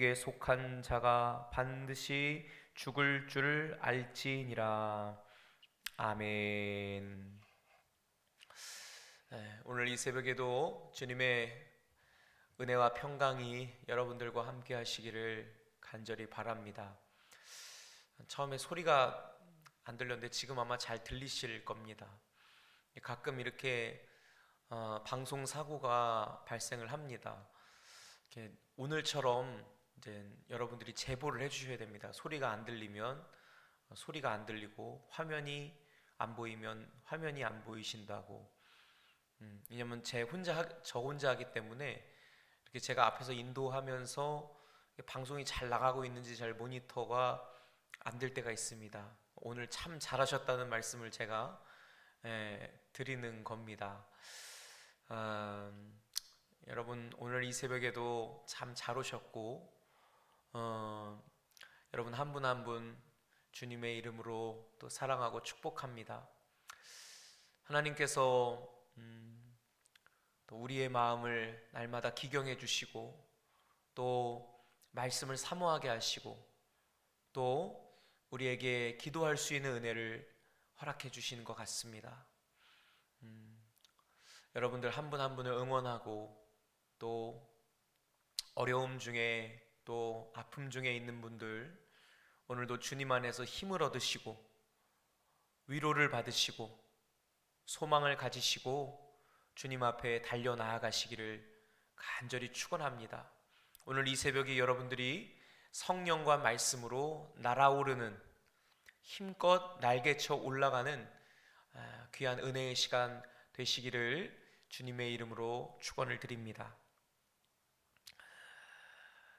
에 속한 자가 반드시 죽을 줄 알지니라. 아멘. 오늘 이 새벽에도 주님의 은혜와 평강이 여러분들과 함께 하시기를 간절히 바랍니다. 처음에 소리가 안 들렸는데 지금 아마 잘 들리실 겁니다. 가끔 이렇게 방송 사고가 발생을 합니다. 이렇게 오늘처럼 이제 여러분들이 제보를 해주셔야 됩니다. 소리가 안 들리면 소리가 안 들리고 화면이 안 보이면 화면이 안 보이신다고. 왜냐면 저 혼자 하기 때문에 이렇게 제가 앞에서 인도하면서 방송이 잘 나가고 있는지 잘 모니터가 안 될 때가 있습니다. 오늘 참 잘하셨다는 말씀을 제가 드리는 겁니다. 여러분 오늘 이 새벽에도 참 잘 오셨고 여러분 한 분 한 분 주님의 이름으로 또 사랑하고 축복합니다. 하나님께서 또 우리의 마음을 날마다 기경해 주시고 또 말씀을 사모하게 하시고 또 우리에게 기도할 수 있는 은혜를 허락해 주시는 것 같습니다. 여러분들 한 분 한 분을 응원하고 또 어려움 중에 또 아픔 중에 있는 분들 오늘도 주님 안에서 힘을 얻으시고 위로를 받으시고 소망을 가지시고 주님 앞에 달려 나아가시기를 간절히 축원합니다. 오늘 이 새벽에 여러분들이 성령과 말씀으로 날아오르는 힘껏 날개쳐 올라가는 귀한 은혜의 시간 되시기를 주님의 이름으로 축원을 드립니다.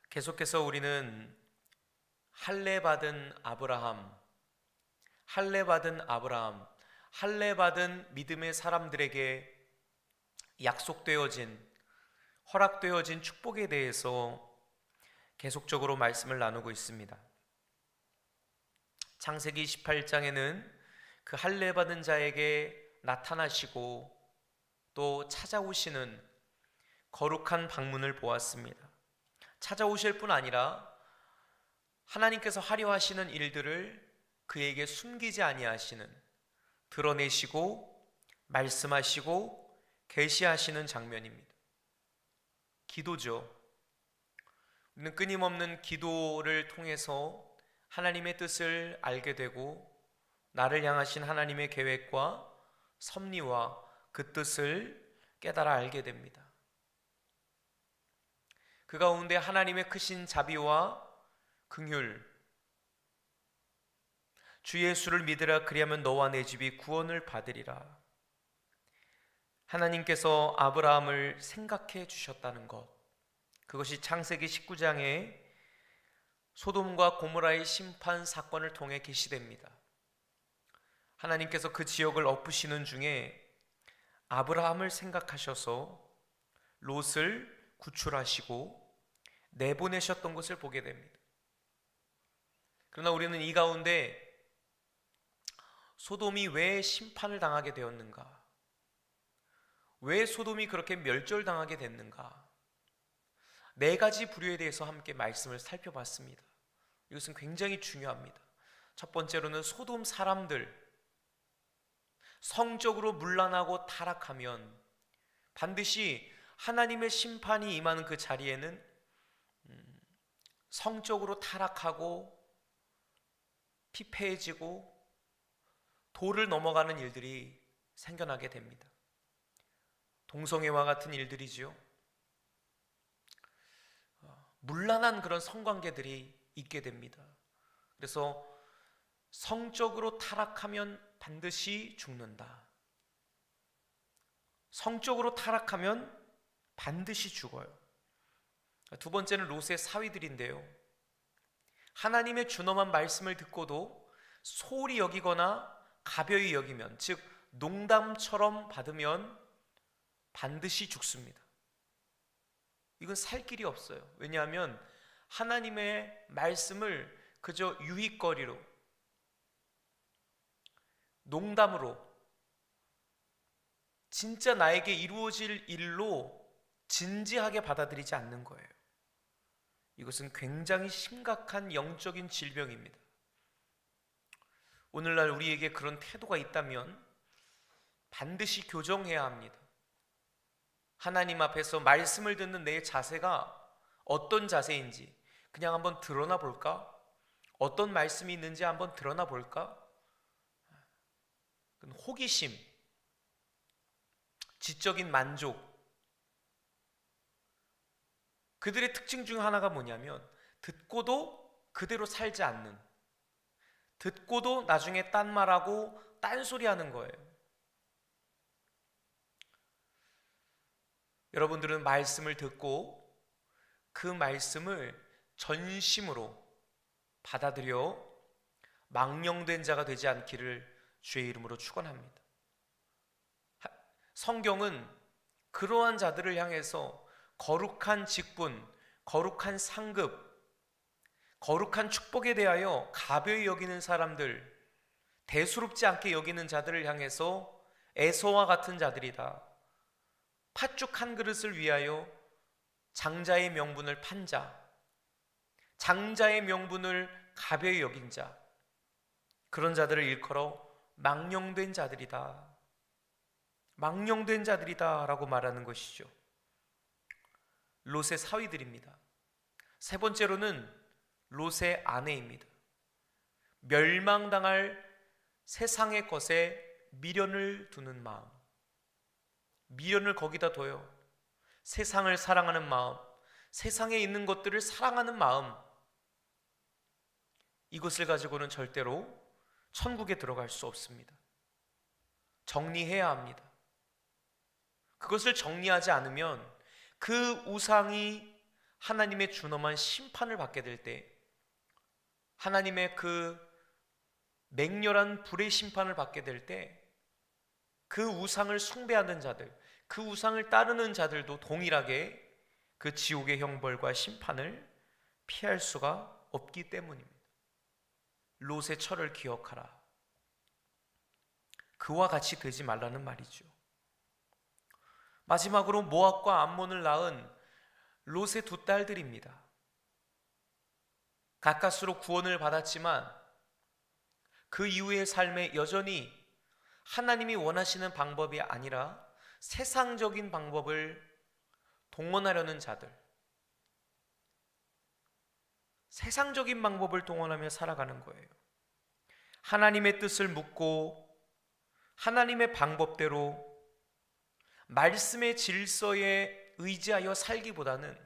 계속해서 우리는 할례받은 아브라함, 할례받은 믿음의 사람들에게 약속되어진, 허락되어진 축복에 대해서 계속적으로 말씀을 나누고 있습니다. 창세기 18장에는 그 할례받은 자에게 나타나시고 또 찾아오시는 거룩한 방문을 보았습니다. 찾아오실 뿐 아니라 하나님께서 하려 하시는 일들을 그에게 숨기지 아니하시는, 드러내시고 말씀하시고 계시하시는 장면입니다. 기도죠. 우리는 끊임없는 기도를 통해서 하나님의 뜻을 알게 되고 나를 향하신 하나님의 계획과 섭리와 그 뜻을 깨달아 알게 됩니다. 그 가운데 하나님의 크신 자비와 긍휼, 주 예수를 믿으라 그리하면 너와 내 집이 구원을 받으리라. 하나님께서 아브라함을 생각해 주셨다는 것, 그것이 창세기 19장에 소돔과 고모라의 심판 사건을 통해 계시됩니다. 하나님께서 그 지역을 엎으시는 중에 아브라함을 생각하셔서 롯을 구출하시고 내보내셨던 것을 보게 됩니다. 그러나 우리는 이 가운데 소돔이 왜 심판을 당하게 되었는가? 왜 소돔이 그렇게 멸절당하게 됐는가? 네 가지 부류에 대해서 함께 말씀을 살펴봤습니다. 이것은 굉장히 중요합니다. 첫 번째로는 소돔 사람들, 성적으로 문란하고 타락하면 반드시 하나님의 심판이 임하는 그 자리에는 성적으로 타락하고 피폐해지고 도를 넘어가는 일들이 생겨나게 됩니다. 동성애와 같은 일들이지요. 문란한 그런 성관계들이 있게 됩니다. 그래서 성적으로 타락하면 반드시 죽는다. 성적으로 타락하면 반드시 죽어요. 두 번째는 롯의 사위들인데요. 하나님의 준엄한 말씀을 듣고도 소홀히 여기거나 가벼이 여기면, 즉 농담처럼 받으면 반드시 죽습니다. 이건 살 길이 없어요. 왜냐하면 하나님의 말씀을 그저 유익거리로, 농담으로, 진짜 나에게 이루어질 일로 진지하게 받아들이지 않는 거예요. 이것은 굉장히 심각한 영적인 질병입니다. 오늘날 우리에게 그런 태도가 있다면 반드시 교정해야 합니다. 하나님 앞에서 말씀을 듣는 내 자세가 어떤 자세인지 그냥 한번 드러나 볼까? 어떤 말씀이 있는지 한번 드러나 볼까? 호기심, 지적인 만족, 그들의 특징 중 하나가 뭐냐면 듣고도 그대로 살지 않는, 듣고도 나중에 딴 말하고 딴소리 하는 거예요. 여러분들은 말씀을 듣고 그 말씀을 전심으로 받아들여 망령된 자가 되지 않기를 주의 이름으로 축원합니다. 성경은 그러한 자들을 향해서 거룩한 직분, 거룩한 상급, 거룩한 축복에 대하여 가벼이 여기는 사람들, 대수롭지 않게 여기는 자들을 향해서 에서와 같은 자들이다, 팥죽 한 그릇을 위하여 장자의 명분을 판 자, 장자의 명분을 가벼이 여긴 자, 그런 자들을 일컬어 망령된 자들이다, 망령된 자들이다 라고 말하는 것이죠. 롯의 사위들입니다. 세 번째로는 롯의 아내입니다. 멸망당할 세상의 것에 미련을 두는 마음, 미련을 거기다 둬요. 세상을 사랑하는 마음, 세상에 있는 것들을 사랑하는 마음, 이것을 가지고는 절대로 천국에 들어갈 수 없습니다. 정리해야 합니다. 그것을 정리하지 않으면 그 우상이 하나님의 준엄한 심판을 받게 될 때, 하나님의 그 맹렬한 불의 심판을 받게 될 때, 그 우상을 숭배하는 자들, 그 우상을 따르는 자들도 동일하게 그 지옥의 형벌과 심판을 피할 수가 없기 때문입니다. 롯의 철을 기억하라. 그와 같이 되지 말라는 말이죠. 마지막으로 모압과 암몬을 낳은 롯의 두 딸들입니다. 가까스로 구원을 받았지만 그 이후의 삶에 여전히 하나님이 원하시는 방법이 아니라 세상적인 방법을 동원하려는 자들, 세상적인 방법을 동원하며 살아가는 거예요. 하나님의 뜻을 묻고 하나님의 방법대로 말씀의 질서에 의지하여 살기보다는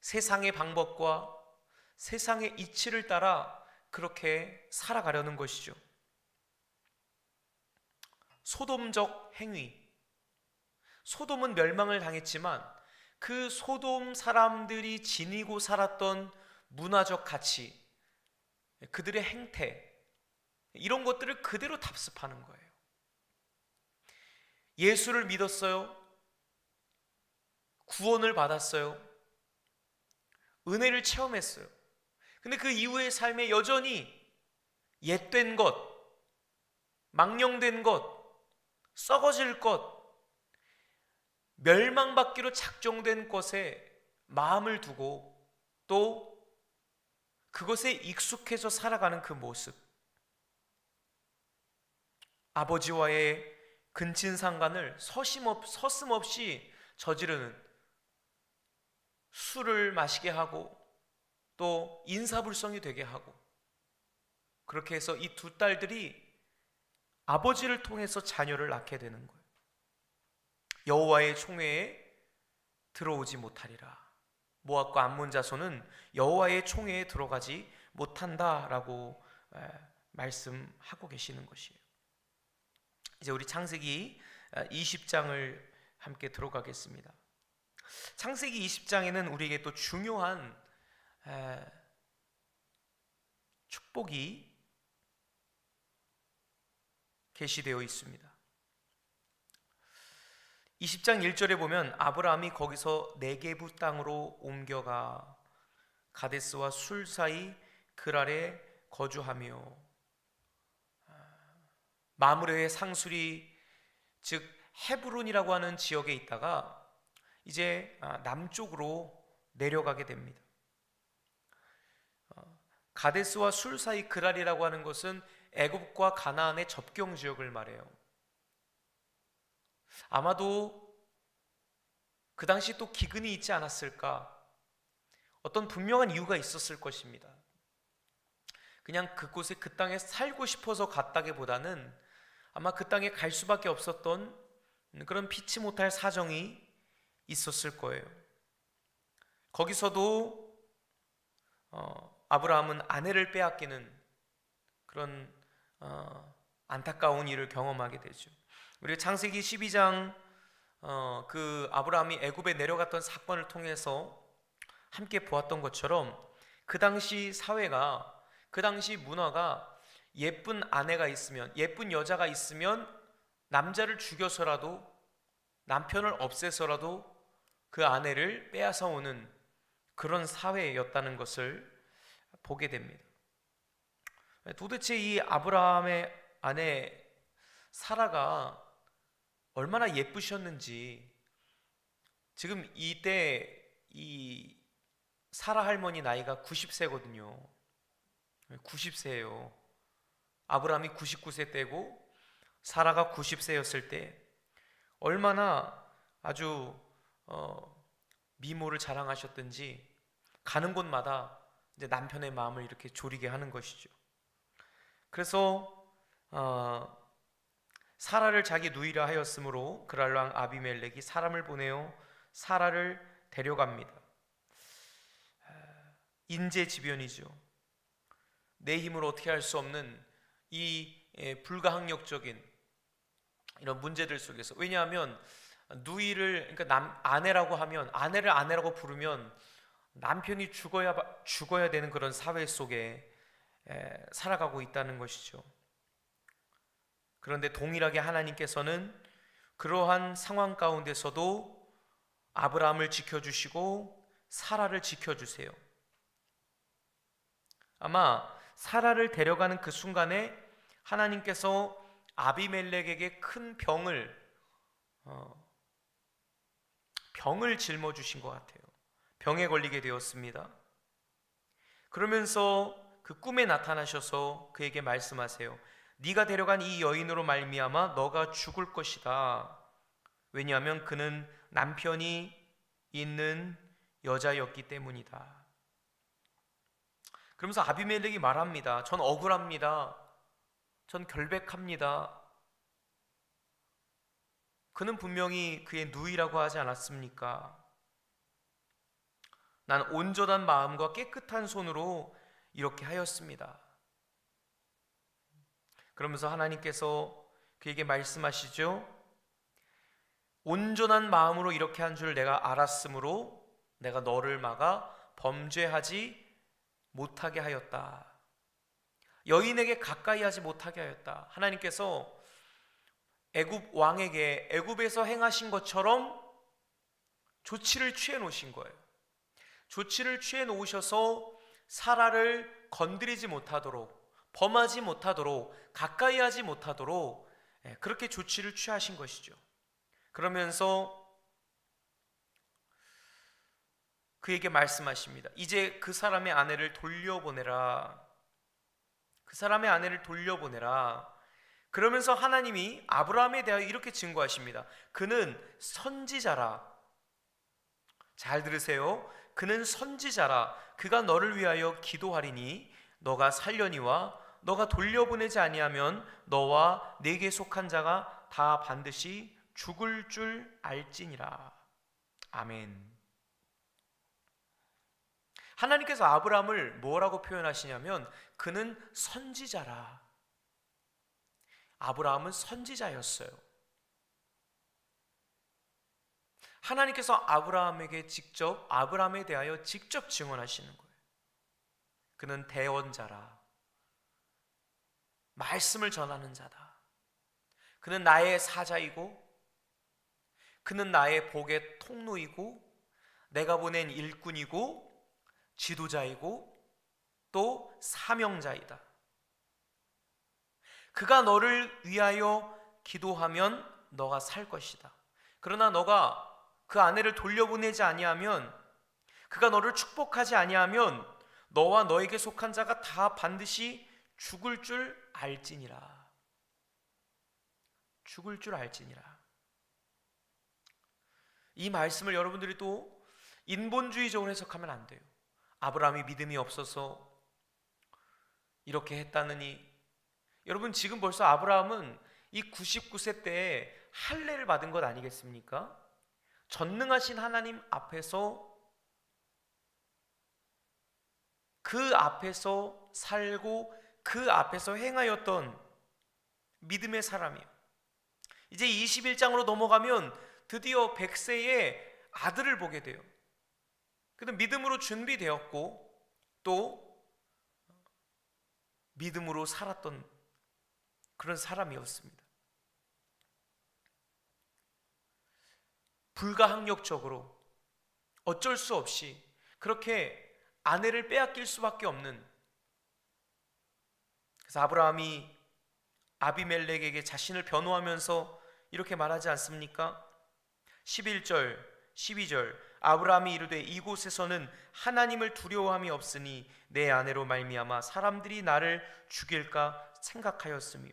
세상의 방법과 세상의 이치를 따라 그렇게 살아가려는 것이죠. 소돔적 행위, 소돔은 멸망을 당했지만 그 소돔 사람들이 지니고 살았던 문화적 가치, 그들의 행태, 이런 것들을 그대로 답습하는 거예요. 예수를 믿었어요. 구원을 받았어요. 은혜를 체험했어요. 근데 그 이후의 삶에 여전히 옛된 것, 망령된 것, 썩어질 것, 멸망받기로 작정된 것에 마음을 두고 또 그것에 익숙해져 살아가는 그 모습, 아버지와의 근친상간을 서슴없이 저지르는, 술을 마시게 하고 또 인사불성이 되게 하고, 그렇게 해서 이 두 딸들이 아버지를 통해서 자녀를 낳게 되는 거예요. 여호와의 총회에 들어오지 못하리라. 모압과 암몬 자손은 여호와의 총회에 들어가지 못한다라고 말씀하고 계시는 것이에요. 이제 우리 창세기 20장을 함께 들어가겠습니다. 창세기 20장에는 우리에게 또 중요한 축복이 계시되어 있습니다. 20장 1절에 보면 아브라함이 거기서 네게부 땅으로 옮겨가 가데스와 술 사이 그랄에 거주하며, 마므레의 상수리 즉 헤브론이라고 하는 지역에 있다가 이제 남쪽으로 내려가게 됩니다. 가데스와 술 사이 그랄이라고 하는 것은 애굽과 가나안의 접경 지역을 말해요. 아마도 그 당시 또 기근이 있지 않았을까? 어떤 분명한 이유가 있었을 것입니다. 그냥 그곳에 그 땅에 살고 싶어서 갔다기보다는 아마 그 땅에 갈 수밖에 없었던 그런 피치 못할 사정이 있었을 거예요. 거기서도 아브라함은 아내를 빼앗기는 그런 안타까운 일을 경험하게 되죠. 우리 창세기 12장 그 아브라함이 애굽에 내려갔던 사건을 통해서 함께 보았던 것처럼 그 당시 사회가, 그 당시 문화가 예쁜 아내가 있으면, 예쁜 여자가 있으면 남자를 죽여서라도, 남편을 없애서라도 그 아내를 빼앗아 오는 그런 사회였다는 것을 보게 됩니다. 도대체 이 아브라함의 아내 사라가 얼마나 예쁘셨는지, 지금 이때 이 사라 할머니 나이가 90세거든요. 90세예요. 아브라함이 99세 때고 사라가 90세였을 때 얼마나 아주 미모를 자랑하셨든지 가는 곳마다 이제 남편의 마음을 이렇게 졸이게 하는 것이죠. 그래서 사라를 자기 누이라 하였으므로 그랄 왕 아비멜렉이 사람을 보내어 사라를 데려갑니다. 인재지변이죠. 내 힘으로 어떻게 할 수 없는 이 불가항력적인 이런 문제들 속에서, 왜냐하면 누이를, 그러니까 아내라고 하면, 아내를 아내라고 부르면 남편이 죽어야 되는 그런 사회 속에 살아가고 있다는 것이죠. 그런데 동일하게 하나님께서는 그러한 상황 가운데서도 아브라함을 지켜주시고 사라를 지켜주세요. 아마 사라를 데려가는 그 순간에 하나님께서 아비멜렉에게 큰 병을 짊어주신 것 같아요. 병에 걸리게 되었습니다. 그러면서 그 꿈에 나타나셔서 그에게 말씀하세요. 네가 데려간 이 여인으로 말미암아 너가 죽을 것이다. 왜냐하면 그는 남편이 있는 여자였기 때문이다. 그러면서 아비멜렉이 말합니다. 전 억울합니다. 전 결백합니다. 그는 분명히 그의 누이라고 하지 않았습니까? 난 온전한 마음과 깨끗한 손으로 이렇게 하였습니다. 그러면서 하나님께서 그에게 말씀하시죠. 온전한 마음으로 이렇게 한 줄 내가 알았으므로 내가 너를 막아 범죄하지 못하게 하였다. 여인에게 가까이 하지 못하게 하였다. 하나님께서 애굽 왕에게 애굽에서 행하신 것처럼 조치를 취해 놓으신 거예요. 조치를 취해 놓으셔서 사라를 건드리지 못하도록, 범하지 못하도록, 가까이 하지 못하도록 그렇게 조치를 취하신 것이죠. 그러면서 그에게 말씀하십니다. 이제 그 사람의 아내를 돌려보내라. 그 사람의 아내를 돌려보내라. 그러면서 하나님이 아브라함에 대하여 이렇게 증거하십니다. 그는 선지자라. 잘 들으세요. 그는 선지자라. 그가 너를 위하여 기도하리니 너가 살려니와 너가 돌려보내지 아니하면 너와 네게 속한 자가 다 반드시 죽을 줄 알지니라. 아멘. 하나님께서 아브라함을 뭐라고 표현하시냐면 그는 선지자라. 아브라함은 선지자였어요. 하나님께서 아브라함에 대하여 직접 증언하시는 거예요. 그는 대언자라. 말씀을 전하는 자다. 그는 나의 사자이고 그는 나의 복의 통로이고 내가 보낸 일꾼이고 지도자이고 또 사명자이다. 그가 너를 위하여 기도하면 너가 살 것이다. 그러나 너가 그 아내를 돌려보내지 아니하면 그가 너를 축복하지 아니하면 너와 너에게 속한 자가 다 반드시 죽을 줄 알지니라. 죽을 줄 알지니라. 이 말씀을 여러분들이 또 인본주의적으로 해석하면 안 돼요. 아브라함이 믿음이 없어서 이렇게 했다느니, 여러분 지금 벌써 아브라함은 이 99세 때에 할례를 받은 것 아니겠습니까? 전능하신 하나님 앞에서, 그 앞에서 살고 그 앞에서 행하였던 믿음의 사람이에요. 이제 21장으로 넘어가면 드디어 100세의 아들을 보게 돼요. 그는 믿음으로 준비되었고 또 믿음으로 살았던 그런 사람이었습니다. 불가항력적으로 어쩔 수 없이 그렇게 아내를 빼앗길 수밖에 없는, 그래서 아브라함이 아비멜렉에게 자신을 변호하면서 이렇게 말하지 않습니까? 11절 12절 아브라함이 이르되 이곳에서는 하나님을 두려워함이 없으니 내 아내로 말미암아 사람들이 나를 죽일까 생각하였으며.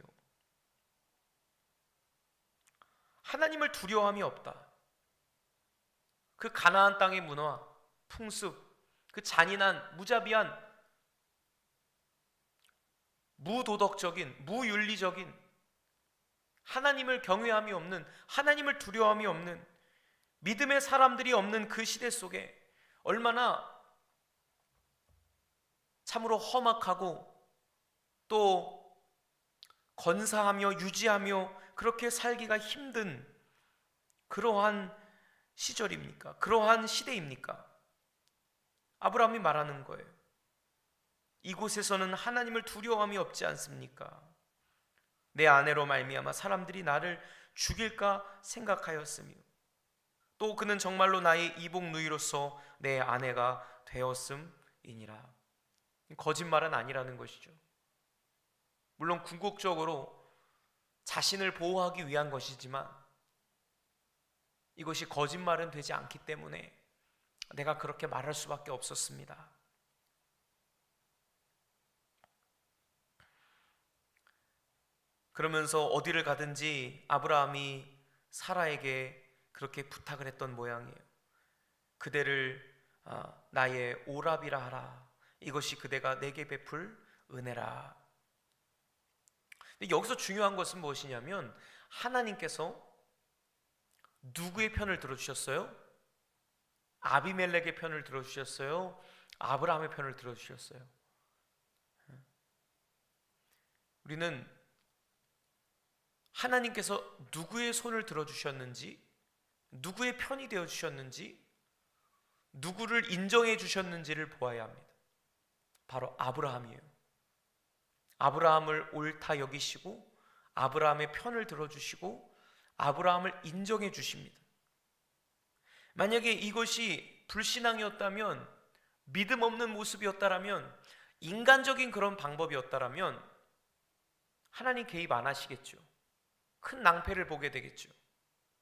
하나님을 두려워함이 없다. 그 가나안 땅의 문화, 풍습, 그 잔인한, 무자비한, 무도덕적인, 무윤리적인, 하나님을 경외함이 없는, 하나님을 두려워함이 없는, 믿음의 사람들이 없는 그 시대 속에 얼마나 참으로 험악하고 또 건사하며 유지하며 그렇게 살기가 힘든 그러한 시절입니까? 그러한 시대입니까? 아브라함이 말하는 거예요. 이곳에서는 하나님을 두려워함이 없지 않습니까? 내 아내로 말미암아 사람들이 나를 죽일까 생각하였으며 또 그는 정말로 나의 이복 누이로서 내 아내가 되었음이니라. 거짓말은 아니라는 것이죠. 물론 궁극적으로 자신을 보호하기 위한 것이지만 이것이 거짓말은 되지 않기 때문에 내가 그렇게 말할 수밖에 없었습니다. 그러면서 어디를 가든지 아브라함이 사라에게 그렇게 부탁을 했던 모양이에요. 그대를 나의 오랍이라 하라. 이것이 그대가 내게 베풀 은혜라. 여기서 중요한 것은 무엇이냐면 하나님께서 누구의 편을 들어주셨어요? 아비멜렉의 편을 들어주셨어요? 아브라함의 편을 들어주셨어요? 우리는 하나님께서 누구의 손을 들어주셨는지, 누구의 편이 되어주셨는지, 누구를 인정해 주셨는지를 보아야 합니다. 바로 아브라함이에요. 아브라함을 옳다 여기시고 아브라함의 편을 들어주시고 아브라함을 인정해 주십니다. 만약에 이것이 불신앙이었다면, 믿음 없는 모습이었다라면, 인간적인 그런 방법이었다라면 하나님 개입 안 하시겠죠. 큰 낭패를 보게 되겠죠.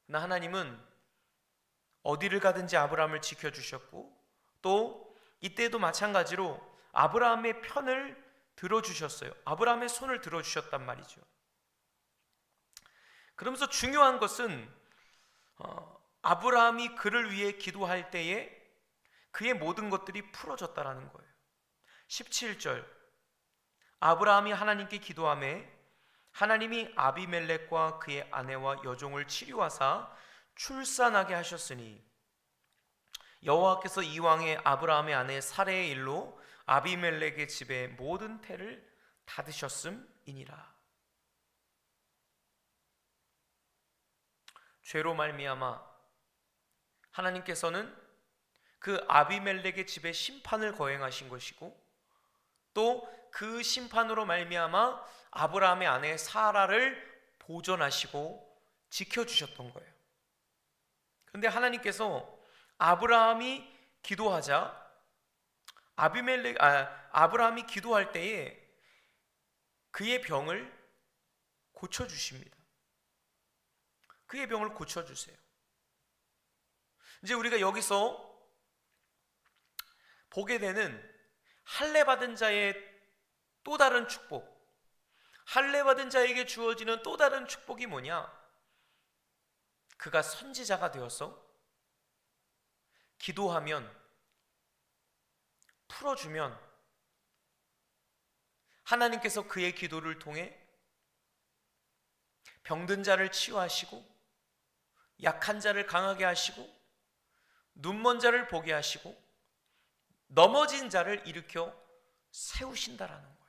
그러나 하나님은 어디를 가든지 아브라함을 지켜주셨고 또 이때도 마찬가지로 아브라함의 편을 들어주셨어요. 아브라함의 손을 들어주셨단 말이죠. 그러면서 중요한 것은 아브라함이 그를 위해 기도할 때에 그의 모든 것들이 풀어졌다라는 거예요. 17절 아브라함이 하나님께 기도하매 하나님이 아비멜렉과 그의 아내와 여종을 치료하사 출산하게 하셨으니 여호와께서 이왕에 아브라함의 아내 사레의 일로 아비멜렉의 집에 모든 태를 닫으셨음이니라. 죄로 말미암아 하나님께서는 그 아비멜렉의 집에 심판을 거행하신 것이고 또 그 심판으로 말미암아 아브라함의 아내 사라를 보존하시고 지켜주셨던 거예요. 그런데 하나님께서 아브라함이 기도하자 아브라함이 기도할 때에 그의 병을 고쳐주십니다. 그의 병을 고쳐주세요. 이제 우리가 여기서 보게 되는 할례 받은 자의 또 다른 축복, 할례 받은 자에게 주어지는 또 다른 축복이 뭐냐? 그가 선지자가 되어서 기도하면, 풀어주면 하나님께서 그의 기도를 통해 병든 자를 치유하시고, 약한 자를 강하게 하시고, 눈먼 자를 보게 하시고, 넘어진 자를 일으켜 세우신다라는 거예요.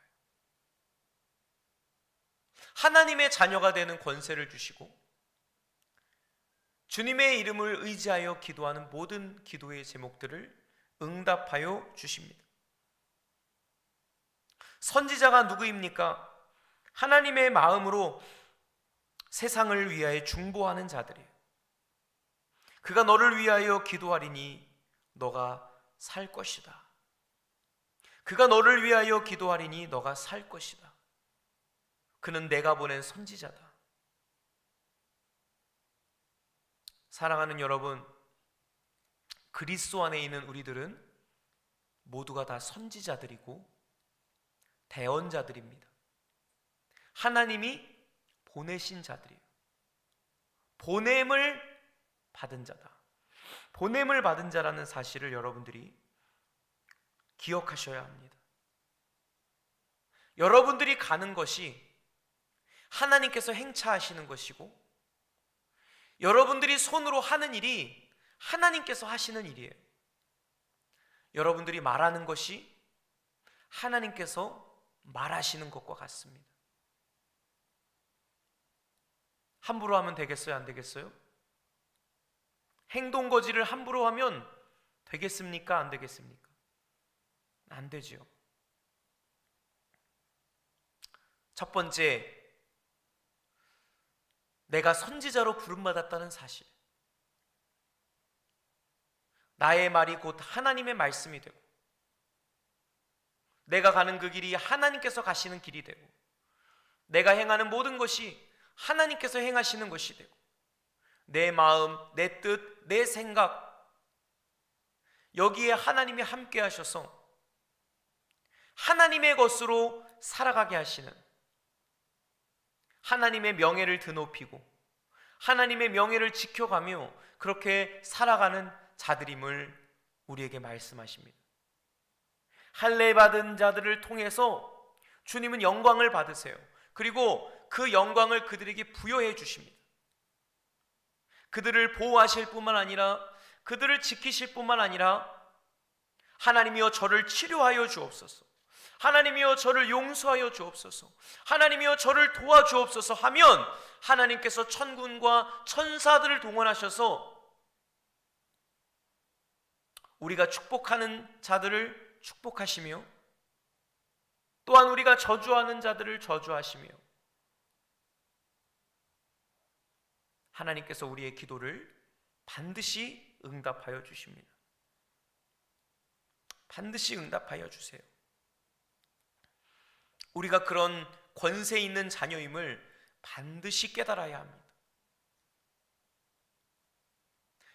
하나님의 자녀가 되는 권세를 주시고, 주님의 이름을 의지하여 기도하는 모든 기도의 제목들을 응답하여 주십니다. 선지자가 누구입니까? 하나님의 마음으로 세상을 위하여 중보하는 자들이에요. 그가 너를 위하여 기도하리니 너가 살 것이다. 그가 너를 위하여 기도하리니 너가 살 것이다. 그는 내가 보낸 선지자다. 사랑하는 여러분, 그리스도 안에 있는 우리들은 모두가 다 선지자들이고 대언자들입니다. 하나님이 보내신 자들이에요. 보냄을 받은 자다. 보냄을 받은 자라는 사실을 여러분들이 기억하셔야 합니다. 여러분들이 가는 것이 하나님께서 행차하시는 것이고, 여러분들이 손으로 하는 일이 하나님께서 하시는 일이에요. 여러분들이 말하는 것이 하나님께서 말하시는 것과 같습니다. 함부로 하면 되겠어요? 안 되겠어요? 행동거지를 함부로 하면 되겠습니까? 안 되겠습니까? 안 되지요. 첫 번째, 내가 선지자로 부름받았다는 사실. 나의 말이 곧 하나님의 말씀이 되고, 내가 가는 그 길이 하나님께서 가시는 길이 되고, 내가 행하는 모든 것이 하나님께서 행하시는 것이 되고, 내 마음, 내 뜻, 내 생각, 여기에 하나님이 함께 하셔서 하나님의 것으로 살아가게 하시는, 하나님의 명예를 드높이고 하나님의 명예를 지켜가며 그렇게 살아가는 자들임을 우리에게 말씀하십니다. 할례 받은 자들을 통해서 주님은 영광을 받으세요. 그리고 그 영광을 그들에게 부여해 주십니다. 그들을 보호하실 뿐만 아니라, 그들을 지키실 뿐만 아니라, 하나님이여 저를 치료하여 주옵소서, 하나님이여 저를 용서하여 주옵소서, 하나님이여 저를 도와주옵소서 하면 하나님께서 천군과 천사들을 동원하셔서 우리가 축복하는 자들을 축복하시며, 또한 우리가 저주하는 자들을 저주하시며, 하나님께서 우리의 기도를 반드시 응답하여 주십니다. 반드시 응답하여 주세요. 우리가 그런 권세 있는 자녀임을 반드시 깨달아야 합니다.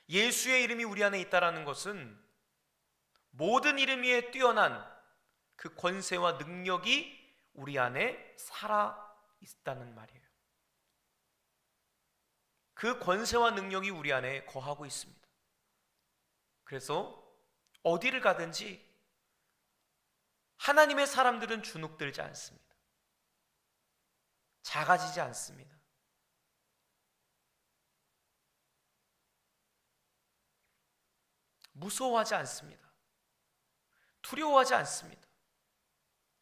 예수의 이름이 우리 안에 있다는 것은 모든 이름 위에 뛰어난 그 권세와 능력이 우리 안에 살아 있다는 말이에요. 그 권세와 능력이 우리 안에 거하고 있습니다. 그래서 어디를 가든지 하나님의 사람들은 주눅들지 않습니다. 작아지지 않습니다. 무서워하지 않습니다. 두려워하지 않습니다.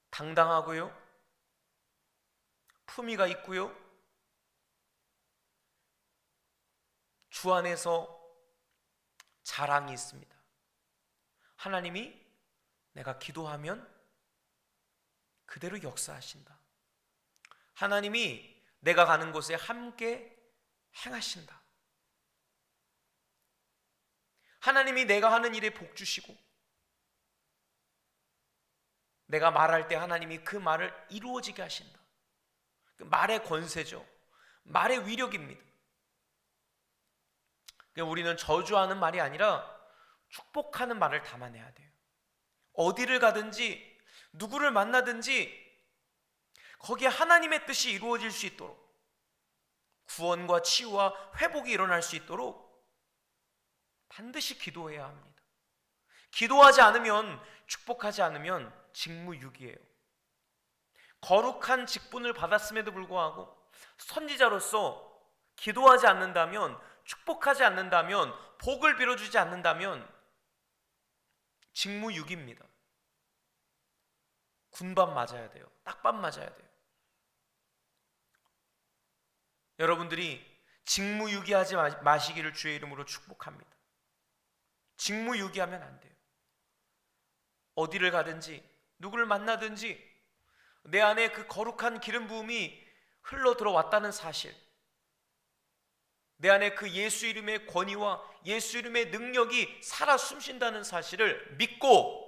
당당하고요, 품위가 있고요, 주 안에서 자랑이 있습니다. 하나님이 내가 기도하면 그대로 역사하신다. 하나님이 내가 가는 곳에 함께 행하신다. 하나님이 내가 하는 일에 복 주시고, 내가 말할 때 하나님이 그 말을 이루어지게 하신다. 그 말의 권세죠. 말의 위력입니다. 우리는 저주하는 말이 아니라 축복하는 말을 담아내야 돼요. 어디를 가든지 누구를 만나든지 거기에 하나님의 뜻이 이루어질 수 있도록, 구원과 치유와 회복이 일어날 수 있도록 반드시 기도해야 합니다. 기도하지 않으면, 축복하지 않으면 직무유기예요. 거룩한 직분을 받았음에도 불구하고 선지자로서 기도하지 않는다면, 축복하지 않는다면, 복을 빌어주지 않는다면 직무유기입니다. 군밥 맞아야 돼요. 딱밥 맞아야 돼요. 여러분들이 직무유기하지 마시기를 주의 이름으로 축복합니다. 직무유기하면 안 돼요. 어디를 가든지 누구를 만나든지 내 안에 그 거룩한 기름 부음이 흘러 들어왔다는 사실, 내 안에 그 예수 이름의 권위와 예수 이름의 능력이 살아 숨쉰다는 사실을 믿고,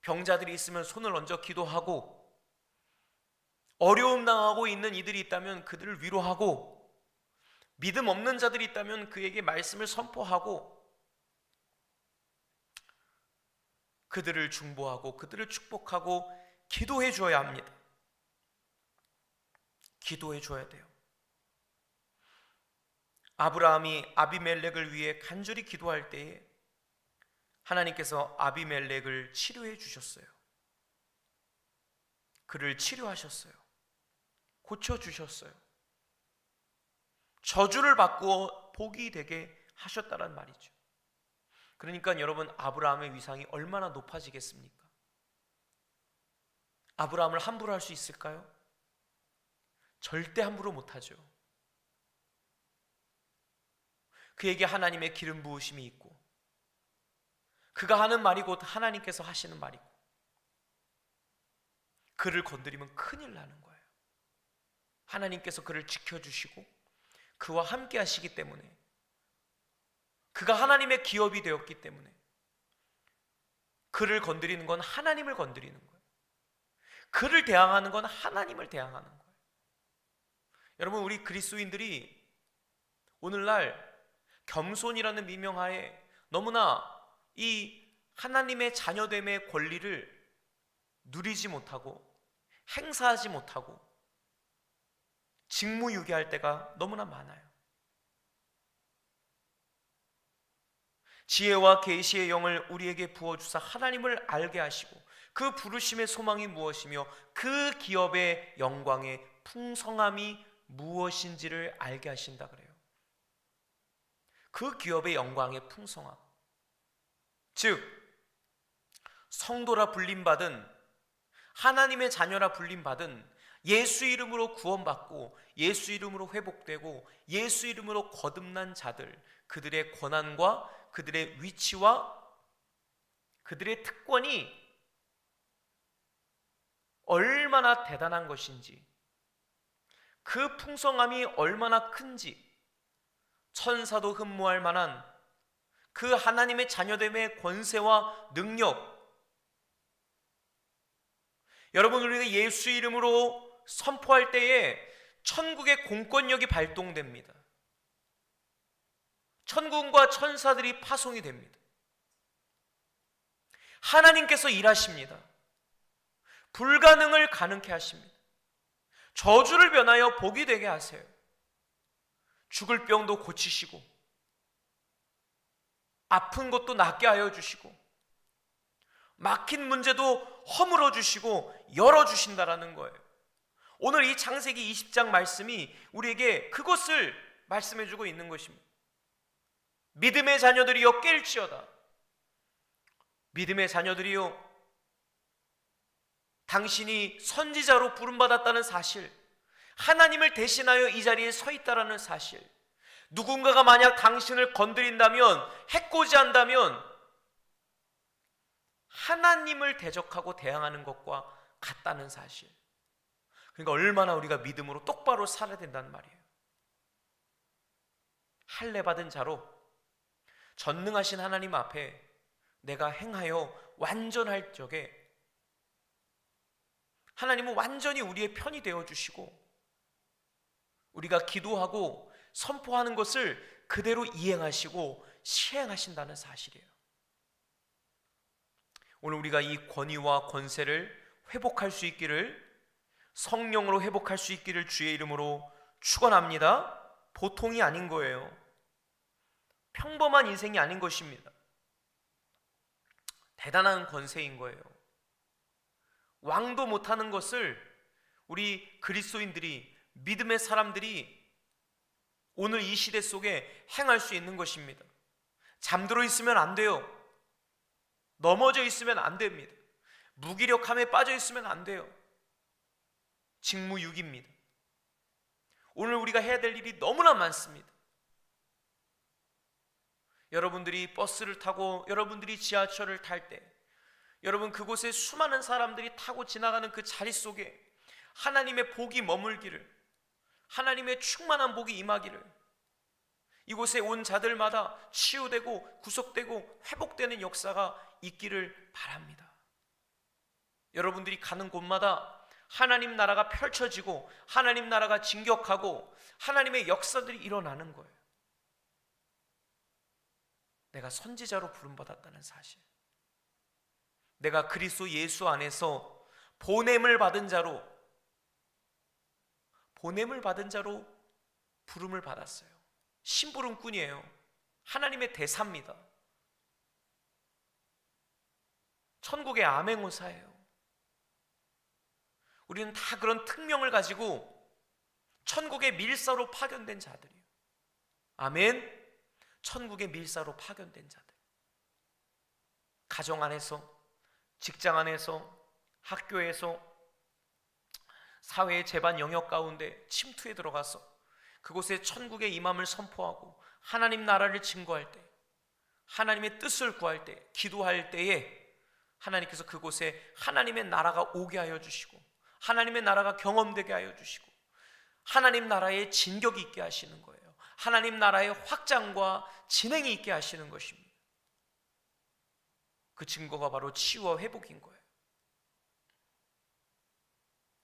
병자들이 있으면 손을 얹어 기도하고, 어려움 당하고 있는 이들이 있다면 그들을 위로하고, 믿음 없는 자들이 있다면 그에게 말씀을 선포하고, 그들을 중보하고 그들을 축복하고 기도해 줘야 합니다. 기도해 줘야 돼요. 아브라함이 아비멜렉을 위해 간절히 기도할 때에 하나님께서 아비멜렉을 치료해 주셨어요. 그를 치료하셨어요. 고쳐주셨어요. 저주를 바꾸어 복이 되게 하셨다란 말이죠. 그러니까 여러분, 아브라함의 위상이 얼마나 높아지겠습니까? 아브라함을 함부로 할 수 있을까요? 절대 함부로 못하죠. 그에게 하나님의 기름 부으심이 있고, 그가 하는 말이 곧 하나님께서 하시는 말이고, 그를 건드리면 큰일 나는 거예요. 하나님께서 그를 지켜주시고 그와 함께 하시기 때문에, 그가 하나님의 기업이 되었기 때문에 그를 건드리는 건 하나님을 건드리는 거예요. 그를 대항하는 건 하나님을 대항하는 거예요. 여러분, 우리 그리스도인들이 오늘날 겸손이라는 미명하에 너무나 이 하나님의 자녀됨의 권리를 누리지 못하고 행사하지 못하고 직무유기할 때가 너무나 많아요. 지혜와 계시의 영을 우리에게 부어주사 하나님을 알게 하시고 그 부르심의 소망이 무엇이며 그 기업의 영광의 풍성함이 무엇인지를 알게 하신다 그래요. 그 기업의 영광의 풍성함, 즉 성도라 불림받은, 하나님의 자녀라 불림받은, 예수 이름으로 구원받고 예수 이름으로 회복되고 예수 이름으로 거듭난 자들, 그들의 권한과 그들의 위치와 그들의 특권이 얼마나 대단한 것인지, 그 풍성함이 얼마나 큰지 천사도 흠모할 만한 그 하나님의 자녀됨의 권세와 능력, 여러분, 우리가 예수 이름으로 선포할 때에 천국의 공권력이 발동됩니다. 천군과 천사들이 파송이 됩니다. 하나님께서 일하십니다. 불가능을 가능케 하십니다. 저주를 변하여 복이 되게 하세요. 죽을 병도 고치시고 아픈 것도 낫게 하여 주시고 막힌 문제도 허물어 주시고 열어 주신다라는 거예요. 오늘 이 창세기 20장 말씀이 우리에게 그것을 말씀해 주고 있는 것입니다. 믿음의 자녀들이여 깰지어다. 믿음의 자녀들이여, 당신이 선지자로 부름받았다는 사실, 하나님을 대신하여 이 자리에 서 있다라는 사실, 누군가가 만약 당신을 건드린다면, 해코지한다면 하나님을 대적하고 대항하는 것과 같다는 사실. 그러니까 얼마나 우리가 믿음으로 똑바로 살아야 된다는 말이에요. 할례 받은 자로 전능하신 하나님 앞에 내가 행하여 완전할 적에 하나님은 완전히 우리의 편이 되어주시고 우리가 기도하고 선포하는 것을 그대로 이행하시고 시행하신다는 사실이에요. 오늘 우리가 이 권위와 권세를 회복할 수 있기를, 성령으로 회복할 수 있기를 주의 이름으로 축원합니다. 보통이 아닌 거예요. 평범한 인생이 아닌 것입니다. 대단한 권세인 거예요. 왕도 못하는 것을 우리 그리스도인들이, 믿음의 사람들이 오늘 이 시대 속에 행할 수 있는 것입니다. 잠들어 있으면 안 돼요. 넘어져 있으면 안 됩니다. 무기력함에 빠져 있으면 안 돼요. 직무유기입니다. 오늘 우리가 해야 될 일이 너무나 많습니다. 여러분들이 버스를 타고, 여러분들이 지하철을 탈 때, 여러분 그곳에 수많은 사람들이 타고 지나가는 그 자리 속에 하나님의 복이 머물기를, 하나님의 충만한 복이 임하기를, 이곳에 온 자들마다 치유되고 구속되고 회복되는 역사가 있기를 바랍니다. 여러분들이 가는 곳마다 하나님 나라가 펼쳐지고 하나님 나라가 진격하고 하나님의 역사들이 일어나는 거예요. 내가 선지자로 부름받았다는 사실, 내가 그리스도 예수 안에서 보냄을 받은 자로 부름을 받았어요. 심부름꾼이에요. 하나님의 대사입니다. 천국의 암행어사예요. 우리는 다 그런 특명을 가지고 천국의 밀사로 파견된 자들이에요. 아멘. 천국의 밀사로 파견된 자들. 가정 안에서, 직장 안에서, 학교에서, 사회의 제반 영역 가운데 침투에 들어가서 그곳에 천국의 임함을 선포하고 하나님 나라를 증거할 때, 하나님의 뜻을 구할 때, 기도할 때에 하나님께서 그곳에 하나님의 나라가 오게 하여 주시고, 하나님의 나라가 경험되게 하여 주시고, 하나님 나라의 진격이 있게 하시는 거예요. 하나님 나라의 확장과 진행이 있게 하시는 것입니다. 그 증거가 바로 치유와 회복인 거예요.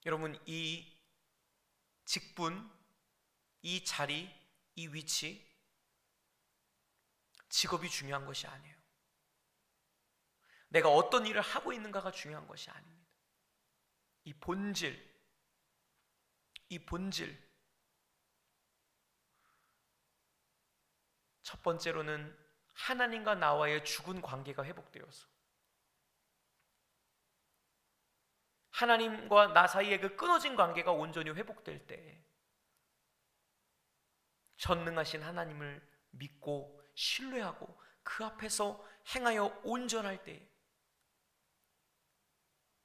여러분, 이 직분, 이 자리, 이 위치, 직업이 중요한 것이 아니에요. 내가 어떤 일을 하고 있는가가 중요한 것이 아닙니다. 이 본질, 첫 번째로는 하나님과 나와의 죽은 관계가 회복되어서, 하나님과 나 사이의 그 끊어진 관계가 온전히 회복될 때 전능하신 하나님을 믿고 신뢰하고 그 앞에서 행하여 온전할 때,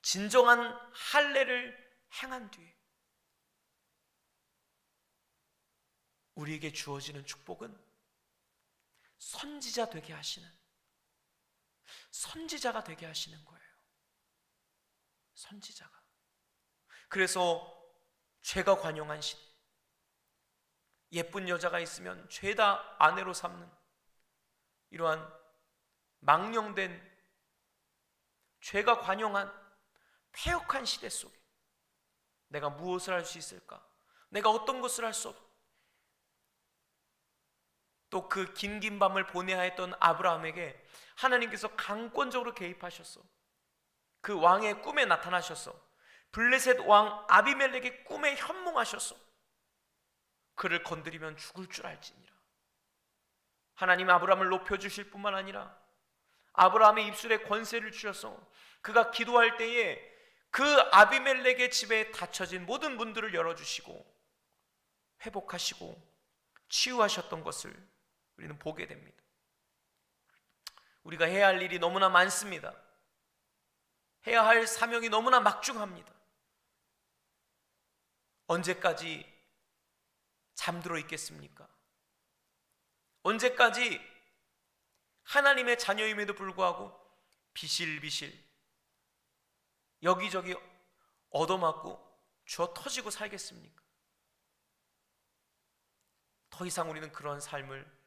진정한 할례를 행한 뒤에 우리에게 주어지는 축복은 선지자 되게 하시는, 선지자가 되게 하시는 거예요. 선지자가. 그래서 죄가 관용한 시대, 예쁜 여자가 있으면 죄다 아내로 삼는 이러한 망령된, 죄가 관용한 폐역한 시대 속에 내가 무엇을 할 수 있을까? 내가 어떤 것을 할 수 없을까? 또 그 긴 밤을 보내야 했던 아브라함에게 하나님께서 강권적으로 개입하셨어. 그 왕의 꿈에 나타나셨어. 블레셋 왕 아비멜렉의 꿈에 현몽하셨어. 그를 건드리면 죽을 줄 알지니라. 하나님 아브라함을 높여주실 뿐만 아니라 아브라함의 입술에 권세를 주셔서 그가 기도할 때에 그 아비멜렉의 집에 닫혀진 모든 문들을 열어주시고 회복하시고 치유하셨던 것을 우리는 보게 됩니다. 우리가 해야 할 일이 너무나 많습니다. 해야 할 사명이 너무나 막중합니다. 언제까지 잠들어 있겠습니까? 언제까지 하나님의 자녀임에도 불구하고 비실비실 여기저기 얻어맞고 주워 터지고 살겠습니까? 더 이상 우리는 그런 삶을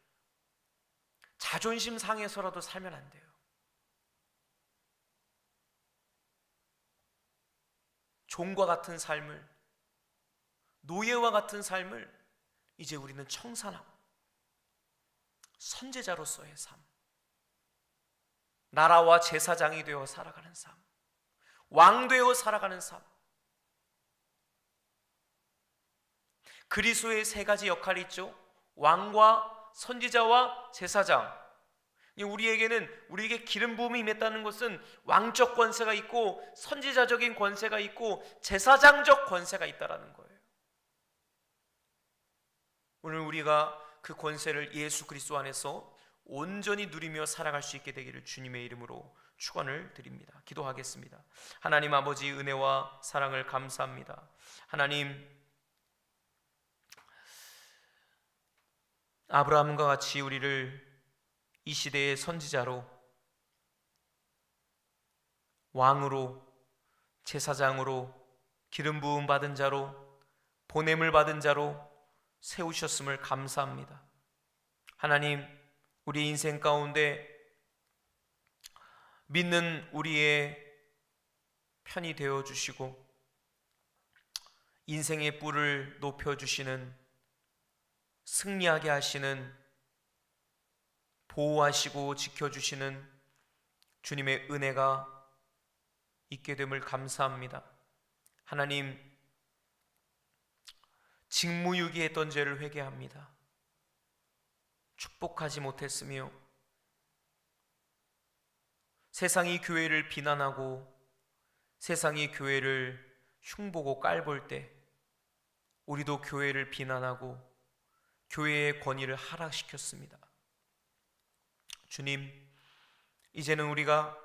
자존심 상해서라도 살면 안 돼요. 종과 같은 삶을, 노예와 같은 삶을 이제 우리는 청산하고 선제자로서의 삶, 나라와 제사장이 되어 살아가는 삶, 왕 되어 살아가는 삶. 그리스도의 세 가지 역할이 있죠. 왕과 선지자와 제사장. 우리에게 기름 부음이 임했다는 것은 왕적 권세가 있고 선지자적인 권세가 있고 제사장적 권세가 있다라는 거예요. 오늘 우리가 그 권세를 예수 그리스도 안에서 온전히 누리며 살아갈 수 있게 되기를 주님의 이름으로 축원을 드립니다. 기도하겠습니다. 하나님 아버지, 은혜와 사랑을 감사합니다. 하나님, 아브라함과 같이 우리를 이 시대의 선지자로, 왕으로, 제사장으로, 기름 부음 받은 자로, 보냄을 받은 자로 세우셨음을 감사합니다. 하나님, 우리 인생 가운데 믿는 우리의 편이 되어 주시고 인생의 뿔을 높여 주시는, 승리하게 하시는, 보호하시고 지켜주시는 주님의 은혜가 있게 됨을 감사합니다. 하나님, 직무유기했던 죄를 회개합니다. 축복하지 못했으며 세상이 교회를 비난하고 세상이 교회를 흉보고 깔볼 때 우리도 교회를 비난하고 교회의 권위를 하락시켰습니다. 주님, 이제는 우리가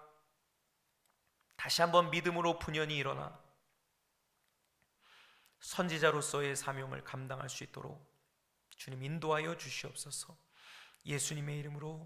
다시 한번 믿음으로 분연히 일어나 선지자로서의 사명을 감당할 수 있도록 주님 인도하여 주시옵소서. 예수님의 이름으로